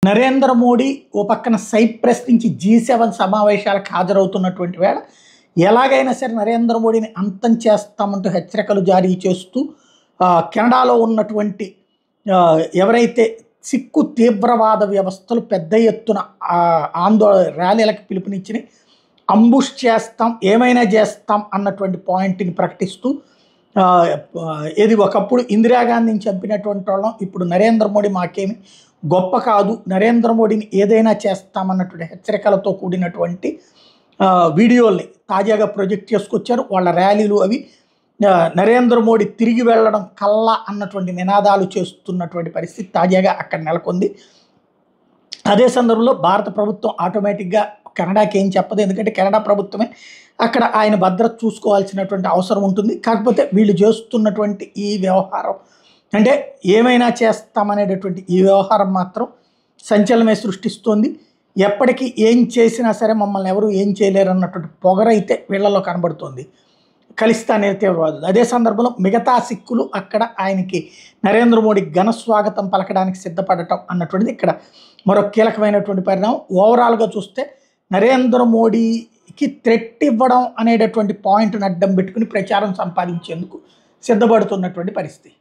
నరేంద్ర మోడీ ఓ పక్కన సైప్రస్ నుంచి G7 సమావేశాలకు హాజరవుతున్నటువంటి వేళ ఎలాగైనా సరే నరేంద్ర మోడీని అంతం చేస్తామంటూ హెచ్చరికలు జారీ చేస్తూ కెనడాలో ఉన్నటువంటి ఎవరైతే సిక్కు తీవ్రవాద వ్యవస్థలు పెద్ద ఎత్తున ర్యాలీలకు పిలుపునిచ్చి అంబుష్ చేస్తాం ఏమైనా చేస్తాం అన్నటువంటి పాయింట్ని ప్రకటిస్తూ ఇది ఒకప్పుడు ఇందిరాగాంధీని చంపినటువంటి వాళ్ళం ఇప్పుడు నరేంద్ర మోడీ మాకేమి గొప్ప కాదు నరేంద్ర మోడీని ఏదైనా చేస్తామన్నటువంటి హెచ్చరికలతో కూడినటువంటి వీడియోల్ని తాజాగా ప్రొజెక్ట్ చేసుకొచ్చారు. వాళ్ళ ర్యాలీలు అవి నరేంద్ర మోడీ తిరిగి వెళ్ళడం కల్లా అన్నటువంటి నినాదాలు చేస్తున్నటువంటి పరిస్థితి తాజాగా అక్కడ నెలకొంది. అదే సందర్భంలో భారత ప్రభుత్వం ఆటోమేటిక్గా కెనడాకి ఏం చెప్పదు, ఎందుకంటే కెనడా ప్రభుత్వమే అక్కడ ఆయన భద్రత చూసుకోవాల్సినటువంటి అవసరం ఉంటుంది. కాకపోతే వీళ్ళు చేస్తున్నటువంటి ఈ వ్యవహారం అంటే ఏమైనా చేస్తామనేటటువంటి ఈ వ్యవహారం మాత్రం సంచలనమే సృష్టిస్తోంది. ఎప్పటికీ ఏం చేసినా సరే మమ్మల్ని ఎవరు ఏం చేయలేరు అన్నటువంటి పొగరైతే వీళ్ళలో కనబడుతోంది ఖలిస్తానీ తీవ్రవాదులు. అదే సందర్భంలో మిగతా సిక్కులు అక్కడ ఆయనకి నరేంద్ర మోడీ ఘన స్వాగతం పలకడానికి సిద్ధపడటం అన్నటువంటిది ఇక్కడ మరో కీలకమైనటువంటి పరిణామం. ఓవరాల్గా చూస్తే నరేంద్ర మోడీకి థ్రెట్ ఇవ్వడం అనేటటువంటి పాయింట్ని అడ్డం పెట్టుకుని ప్రచారం సంపాదించేందుకు సిద్ధపడుతున్నటువంటి పరిస్థితి.